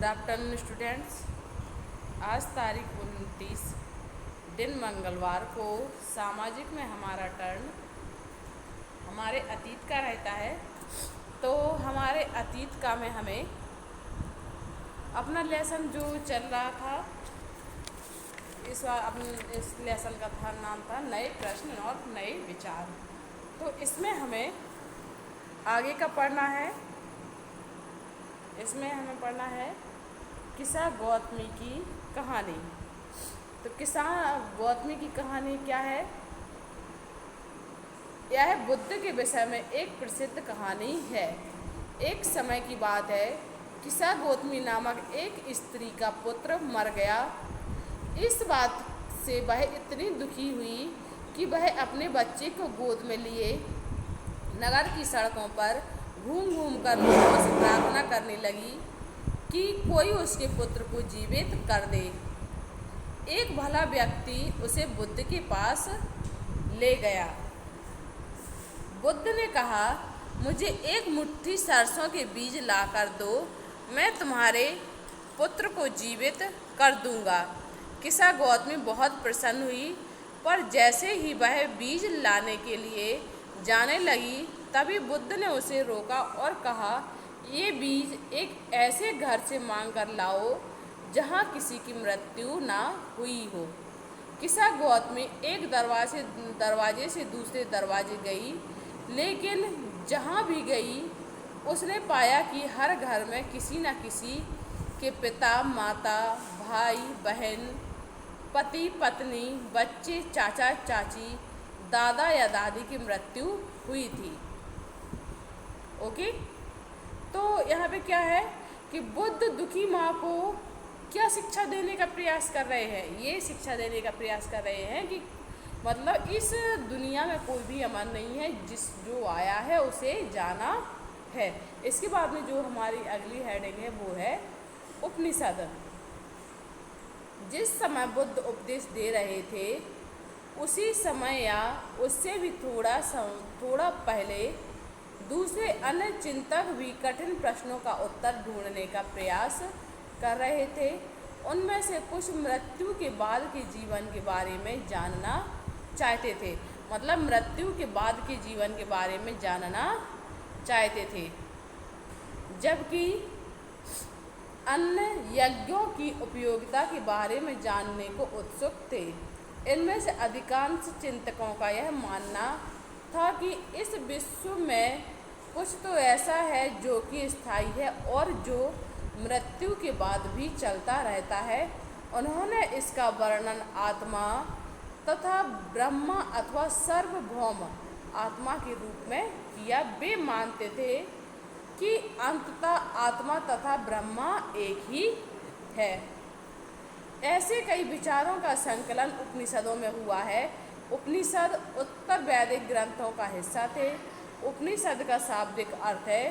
Good afternoon students. आज तारीख 29 दिन मंगलवार को सामाजिक में हमारा टर्न हमारे अतीत का रहता है। तो हमारे अतीत का में हमें अपना लेसन जो चल रहा था इस लेसन का नाम था नए प्रश्न और नए विचार। तो इसमें हमें आगे का पढ़ना है। इसमें हमें पढ़ना है किस्सा गौतमी की कहानी। तो किस्सा गौतमी की कहानी क्या है? यह बुद्ध के विषय में एक प्रसिद्ध कहानी है। एक समय की बात है, किस्सा गौतमी नामक एक स्त्री का पुत्र मर गया। इस बात से वह इतनी दुखी हुई कि वह अपने बच्चे को गोद में लिए नगर की सड़कों पर घूम घूम कर लोगों से प्रार्थना करने लगी कि कोई उसके पुत्र को जीवित कर दे। एक भला व्यक्ति उसे बुद्ध के पास ले गया। बुद्ध ने कहा, मुझे एक मुट्ठी सरसों के बीज ला कर दो, मैं तुम्हारे पुत्र को जीवित कर दूंगा। किस्सा गौतमी बहुत प्रसन्न हुई, पर जैसे ही वह बीज लाने के लिए जाने लगी तभी बुद्ध ने उसे रोका और कहा, ये बीज एक ऐसे घर से मांग कर लाओ जहाँ किसी की मृत्यु ना हुई हो। किस्सा गौतमी एक दरवाजे से दूसरे दरवाजे गई, लेकिन जहाँ भी गई उसने पाया कि हर घर में किसी न किसी के पिता, माता, भाई, बहन, पति, पत्नी, बच्चे, चाचा, चाची, दादा या दादी की मृत्यु हुई थी। ओके, तो यहाँ पे क्या है कि बुद्ध दुखी माँ को क्या शिक्षा देने का प्रयास कर रहे हैं? ये शिक्षा देने का प्रयास कर रहे हैं कि मतलब इस दुनिया में कोई भी अमर नहीं है, जो आया है उसे जाना है। इसके बाद में जो हमारी अगली हेडिंग है वो है उपनिषद। जिस समय बुद्ध उपदेश दे रहे थे उसी समय या उससे भी थोड़ा पहले दूसरे अन्य चिंतक भी कठिन प्रश्नों का उत्तर ढूंढने का प्रयास कर रहे थे। उनमें से कुछ मृत्यु के बाद के जीवन के बारे में जानना चाहते थे, मतलब मृत्यु के बाद के जीवन के बारे में जानना चाहते थे, जबकि अन्य यज्ञों की उपयोगिता के बारे में जानने को उत्सुक थे। इनमें से अधिकांश चिंतकों का यह मानना था कि इस विश्व में कुछ तो ऐसा है जो कि स्थायी है और जो मृत्यु के बाद भी चलता रहता है। उन्होंने इसका वर्णन आत्मा तथा ब्रह्मा अथवा सार्वभौम आत्मा के रूप में किया। वे मानते थे कि अंततः आत्मा तथा ब्रह्मा एक ही है। ऐसे कई विचारों का संकलन उपनिषदों में हुआ है। उपनिषद उत्तर वैदिक ग्रंथों का हिस्सा थे। उपनिषद का शाब्दिक अर्थ है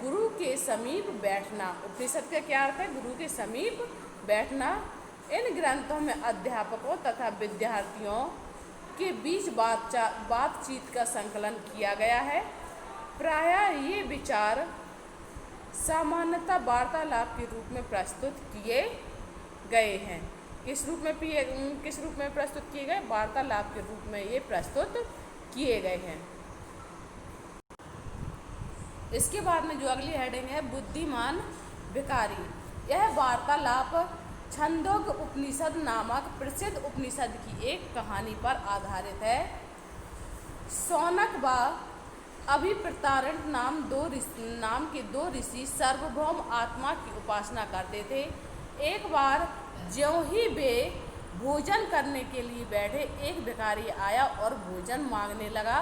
गुरु के समीप बैठना। उपनिषद का क्या अर्थ है? गुरु के समीप बैठना। इन ग्रंथों में अध्यापकों तथा विद्यार्थियों के बीच बातचीत का संकलन किया गया है। प्रायः ये विचार सामान्यतः वार्तालाप के रूप में प्रस्तुत किए गए हैं। किस रूप में प्रस्तुत किए गए? वार्तालाप के रूप में ये प्रस्तुत किए गए हैं। इसके बाद में जो अगली हेडिंग है बुद्धिमान भिखारी। यह वार्तालाप छंदोग उपनिषद नामक प्रसिद्ध उपनिषद की एक कहानी पर आधारित है। शौनक व अभिप्रतारण नाम के दो ऋषि सार्वभौम आत्मा की उपासना करते थे। एक बार ज्यों ही वे भोजन करने के लिए बैठे, एक भिखारी आया और भोजन मांगने लगा।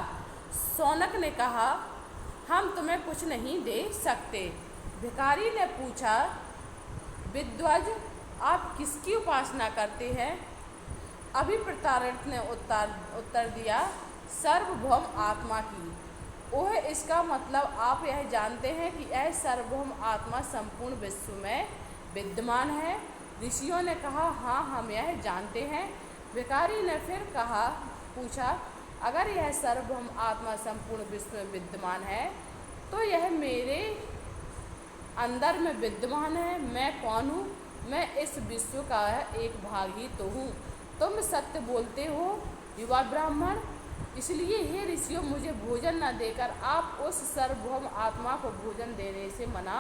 शौनक ने कहा, हम तुम्हें कुछ नहीं दे सकते। भिखारी ने पूछा, विद्वज, आप किसकी उपासना करते हैं? अभिप्रतारित ने उत्तर दिया, सार्वभौम आत्मा की। ओह, इसका मतलब आप यह जानते हैं कि यह सार्वभौम आत्मा संपूर्ण विश्व में विद्यमान है? ऋषियों ने कहा, हाँ, हम यह जानते हैं। भिखारी ने फिर पूछा, अगर यह सार्वभौम आत्मा संपूर्ण विश्व में विद्यमान है तो यह मेरे अंदर में विद्यमान है। मैं कौन हूँ? मैं इस विश्व का एक भाग ही तो हूँ। तुम सत्य बोलते हो युवा ब्राह्मण, इसलिए हे ऋषियों, मुझे भोजन न देकर आप उस सार्वभौम आत्मा को भोजन देने से मना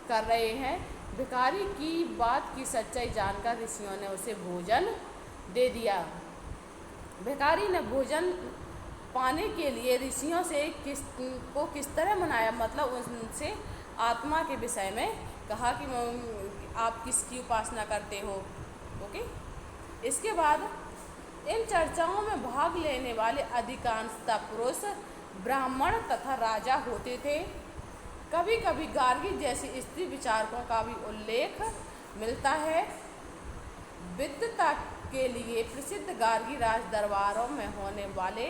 कर रहे हैं। भिखारी की बात की सच्चाई जानकर ऋषियों ने उसे भोजन दे दिया। भिखारी ने भोजन पाने के लिए ऋषियों से किस तरह मनाया, मतलब उनसे आत्मा के विषय में कहा कि आप किसकी उपासना करते हो। ओके, इसके बाद इन चर्चाओं में भाग लेने वाले अधिकांशतः पुरुष ब्राह्मण तथा राजा होते थे। कभी कभी गार्गी जैसी स्त्री विचारकों का भी उल्लेख मिलता है। विद्वता के लिए प्रसिद्ध गार्गी राज दरबारों में होने वाले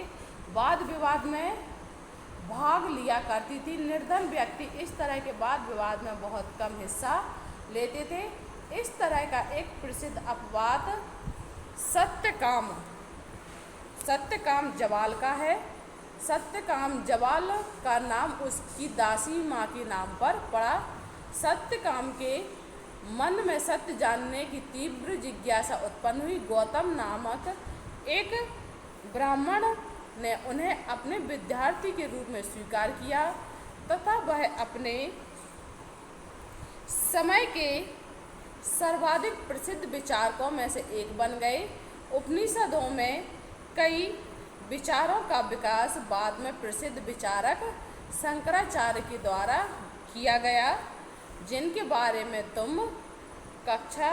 वाद विवाद में भाग लिया करती थी। निर्धन व्यक्ति इस तरह के वाद विवाद में बहुत कम हिस्सा लेते थे। इस तरह का एक प्रसिद्ध अपवाद सत्यकाम जवाल का है। सत्यकाम जवाल का नाम उसकी दासी माँ के नाम पर पड़ा। सत्यकाम के मन में सत्य जानने की तीव्र जिज्ञासा उत्पन्न हुई। गौतम नामक एक ब्राह्मण ने उन्हें अपने विद्यार्थी के रूप में स्वीकार किया तथा वह अपने समय के सर्वाधिक प्रसिद्ध विचारकों में से एक बन गए। उपनिषदों में कई विचारों का विकास बाद में प्रसिद्ध विचारक शंकराचार्य के द्वारा किया गया, जिनके बारे में तुम कक्षा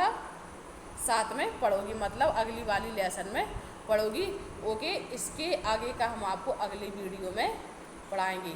7 में पढ़ोगी, मतलब अगली वाली लेसन में पढ़ोगी। ओके, इसके आगे का हम आपको अगली वीडियो में पढ़ाएंगे।